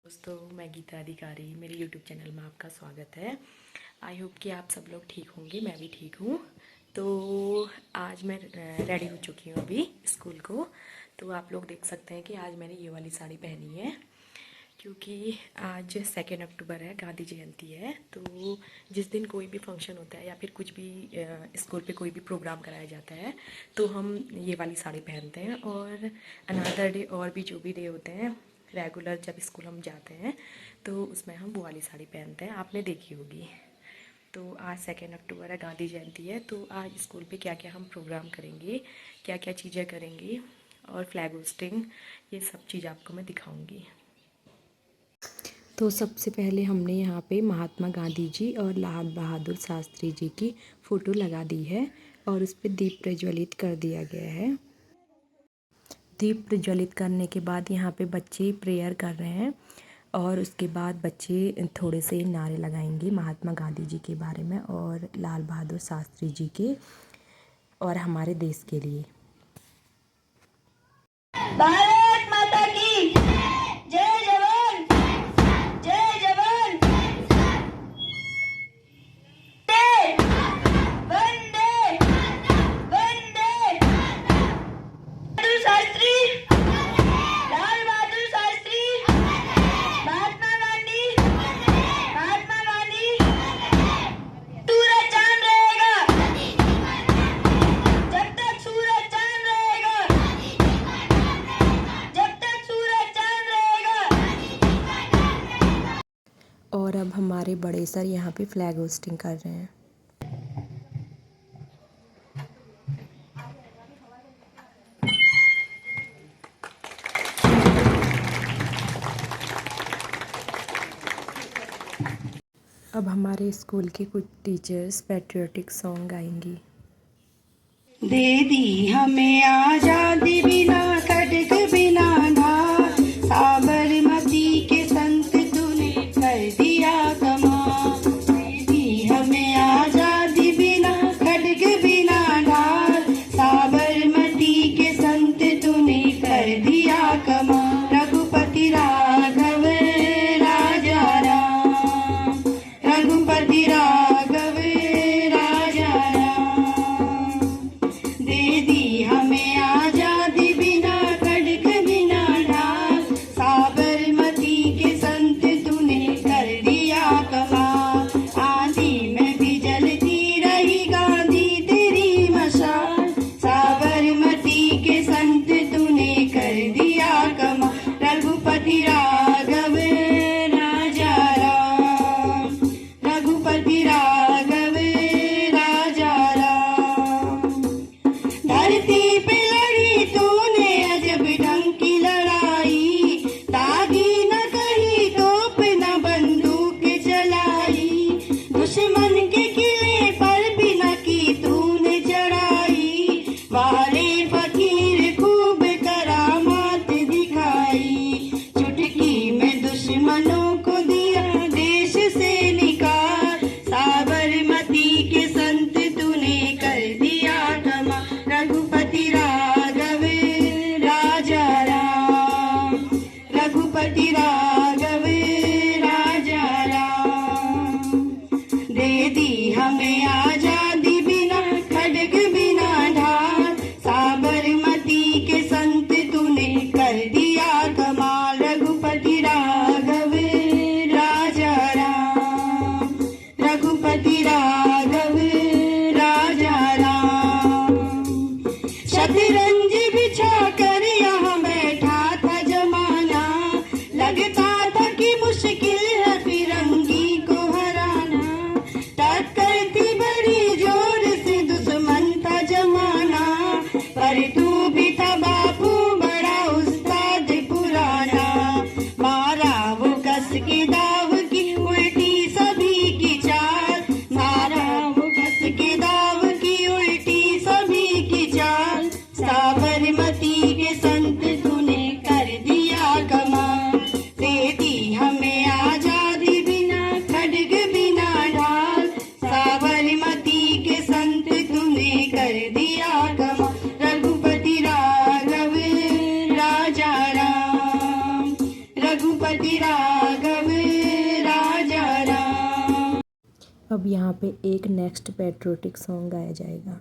दोस्तों, मैं गीता अधिकारी, मेरे यूट्यूब चैनल में आपका स्वागत है। आई होप कि आप सब लोग ठीक होंगे, मैं भी ठीक हूँ। तो आज मैं रेडी हो चुकी हूँ अभी स्कूल को। तो आप लोग देख सकते हैं कि आज मैंने ये वाली साड़ी पहनी है क्योंकि आज 2 अक्टूबर है, गांधी जयंती है। तो जिस दिन कोई भी फंक्शन होता है या फिर कुछ भी स्कूल पे कोई भी प्रोग्राम कराया जाता है तो हम ये वाली साड़ी पहनते हैं। और अनदर डे और भी जो भी डे होते हैं रेगुलर जब स्कूल हम जाते हैं तो उसमें हम वो वाली साड़ी पहनते हैं, आपने देखी होगी। तो आज 2 अक्टूबर है, गांधी जयंती है। तो आज स्कूल पे क्या क्या हम प्रोग्राम करेंगे, क्या क्या चीज़ें करेंगे और फ्लैग होस्टिंग, ये सब चीज़ आपको मैं दिखाऊंगी। तो सबसे पहले हमने यहाँ पे महात्मा गांधी जी और लाल बहादुर शास्त्री जी की फ़ोटो लगा दी है और उस पर दीप प्रज्वलित कर दिया गया है। दीप प्रज्वलित करने के बाद यहाँ पे बच्चे प्रेयर कर रहे हैं और उसके बाद बच्चे थोड़े से नारे लगाएंगे महात्मा गांधी जी के बारे में और लाल बहादुर शास्त्री जी के और हमारे देश के लिए। भारत माता की जय। जवान जय जवान। वंदे वंदे। बहादुर शास्त्री, लाल बहादुर शास्त्री, महात्मा गांधी, महात्मा गांधी। सूरज चांद रहेगा जब तक सूरज चांद रहेगा, जब तक सूरज चांद रहेगा। और अब हमारे बड़े सर यहाँ पे फ्लैग होस्टिंग कर रहे हैं। अब हमारे स्कूल के कुछ टीचर्स पैट्रियोटिक सॉन्ग गाएंगी। दे दी हमें आजादी बिना खड्ग बिना धार, साबरमती के संत तूने कर दिया कमाल। दे दी हमें आजादी बिना खड्ग बिना धार, साबरमती के संत तूने कर दिया कमाल। रघुपति राघव राजा राम, रघुपति राघव राजा राम। दे दी हमें आजादी बिना खड्ग बिना ढाल, अब यहाँ पे एक नेक्स्ट पैट्रियोटिक सॉन्ग गाया जाएगा।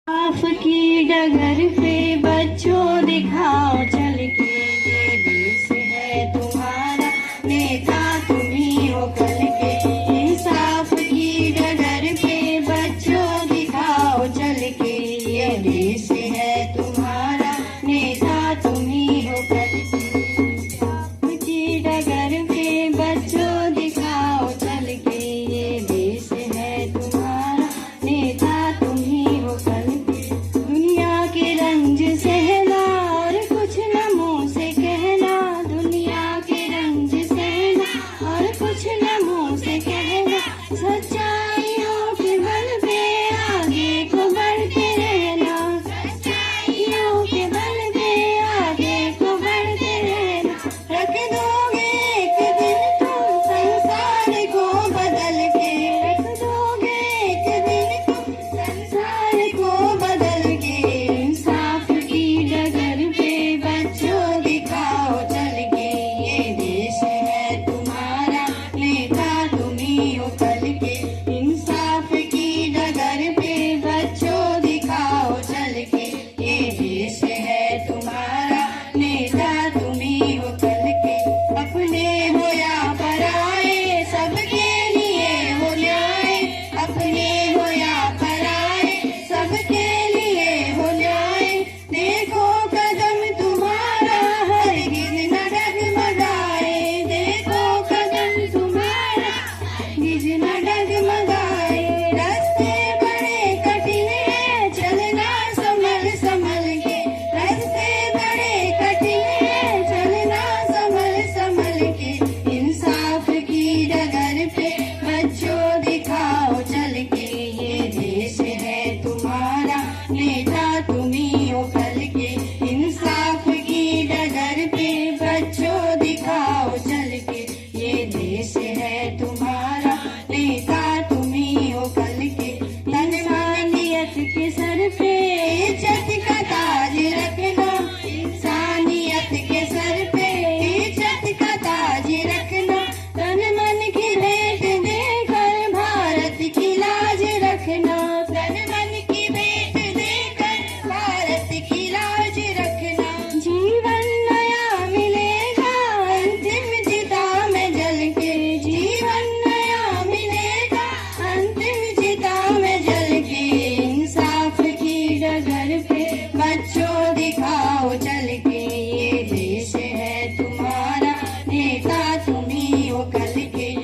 आपकी डगर पे बच्चों दिखाओ चल के, ये देश है तुम्हारा, नेता तुम ही हो कल के। इंसाफ की डगर पे बच्चों दिखाओ चल के, ये देश है तुम्हारा, नेता तुम ही हो कल के। इंसाफ की डगर पे बच्चों दिखाओ चल के, ये देश है तुम्हारा, नेता तुम ही हो कल के। दुनिया के रंज सहना और कुछ न मुंह से कहना, दुनिया के रंज सहना और कुछ न मुंह से कहना, सच्चाइयों के बल पे आगे को बढ़ते रहना, सच्चाइयों के बल पे आगे को बढ़ते रहना। रख दोगे एक दिन तुम संसार को बदल के, रख दोगे एक दिन तुम संसार को बदल के। इंसाफ की डगर पे बच्चों दिखाओ चल के, ये देश है तुम्हारा, नेता तुम ही हो कल के। इंसाफ की डगर पे बच्चों दिखाओ चल के, ये देश है तुम्हारा, नेता तुम ही हो कल के। अपने हो या पराए सबके लिए हो न्याय, अपने हो या पराए सबके लिए हो न्याय। देखो कदम तुम्हारा हरगिज न डगमगाए, देखो कदम तुम्हारा हरगिज न डगमगाए। रास्ते बड़े कठिन है चलना संभल संभल के, रास्ते बड़े कठिन है चलना संभल संभल के। इंसाफ की डगर पे बच्चों दिखाओ चल के, ये देश है तुम्हारा, नेता तुम ही हो कल के। इंसाफ की डगर पे बच्चों दिखाओ चल के, ये देश है तुम्हारा, नेता तुम ही हो कल के। इंसानियत के सर पे इज्जत का ताज रखना, इंसानियत के सर पे इज्जत का ताज रखना। तन मन की भेंट देकर भारत की लाज रखना, तन मन की भेंट देकर भारत की लाज रखना। जीवन नया मिलेगा अंतिम चिता में जल के, जीवन नया मिलेगा अंतिम चिता में जल के। इंसाफ की डगर पे बच्चों दिखाओ चल के, ये देश है तुम्हारा, नेता तुम ही हो कल के।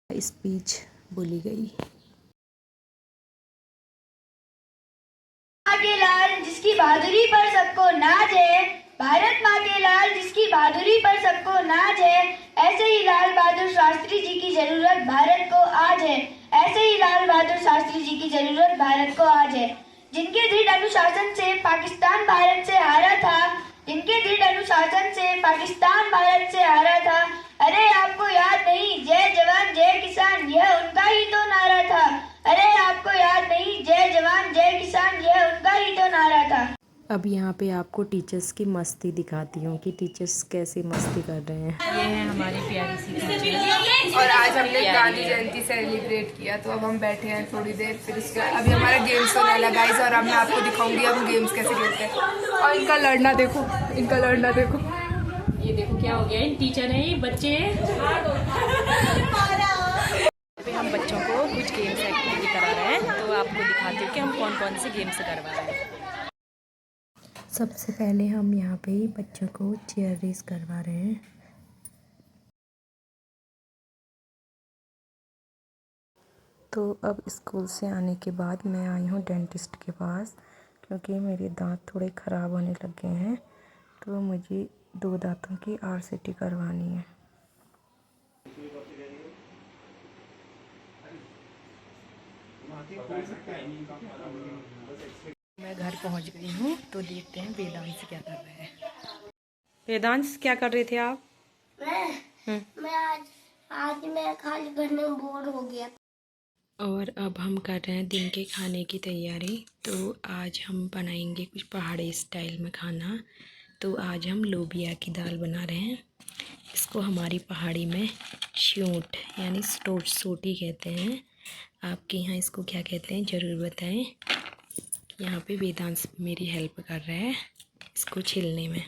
नस्ली स्पीच बोली गई। माँ के लाल जिसकी बहादुरी पर सबको नाज है, भारत माँ के लाल जिसकी बहादुरी पर सबको नाज है, ऐसे ही लाल बहादुर शास्त्री जी की जरूरत भारत को आज है, ऐसे ही लाल बहादुर शास्त्री जी की जरूरत भारत को आज है। जिनके दृढ़ अनुशासन से पाकिस्तान भारत से हारा था, जिनके दृढ़ अनुशासन से पाकिस्तान भारत से हारा था। अरे आपको याद नहीं, जय जवान जय किसान यह उनका ही तो नारा था। अरे आपको याद नहीं, जय जवान जय किसान यह उनका ही तो नारा था। अब यहाँ पे आपको टीचर्स की मस्ती दिखाती हूँ कि टीचर्स कैसे मस्ती कर रहे हैं। ये है हमारी प्यारी सी टीचर। और आज हमने गांधी जयंती सेलिब्रेट किया, तो अब हम बैठे हैं थोड़ी देर, फिर उसके बाद अभी हमारा गेम्स होने वाला गाइस, और अब मैं आपको दिखाऊंगी हम गेम्स कैसे खेलते हैं। और इनका लड़ना देखो, इनका लड़ना देखो। ये देखो क्या हो गया, इन टीचर है बच्चे। अभी हम बच्चों को कुछ गेम्स एक्टिविटी करा रहे हैं, तो आपको दिखाती हूँ कि हम कौन कौन से गेम्स करवा रहे हैं। सबसे पहले हम यहाँ पे बच्चों को चेयर रेस करवा रहे हैं। तो अब स्कूल से आने के बाद मैं आई हूँ डेंटिस्ट के पास, क्योंकि मेरे दांत थोड़े ख़राब होने लग गए हैं, तो मुझे 2 दांतों की RCT करवानी है। मैं घर पहुंच गई हूँ, तो देखते हैं वेदांश क्या कर रहे हैं। वेदांश क्या कर रहे थे आप? मैं आज मैं खाली घर में बोर हो गया। और अब हम कर रहे हैं दिन के खाने की तैयारी। तो आज हम बनाएंगे कुछ पहाड़ी स्टाइल में खाना। तो आज हम लोबिया की दाल बना रहे हैं। इसको हमारी पहाड़ी में श्यूट यानी सोटी कहते हैं। आपके यहाँ इसको क्या कहते हैं ज़रूर बताएं। यहाँ पे वेदांश मेरी हेल्प कर रहा है इसको छीलने में।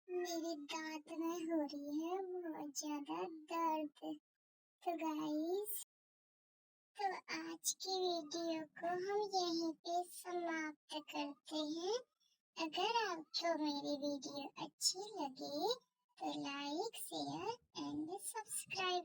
मेरे दांत में हो रही है बहुत ज्यादा दर्द। तो गाइस, तो आज की वीडियो को हम यहीं पे समाप्त करते हैं। अगर आपको मेरी वीडियो अच्छी लगे तो लाइक, शेयर एंड सब्सक्राइब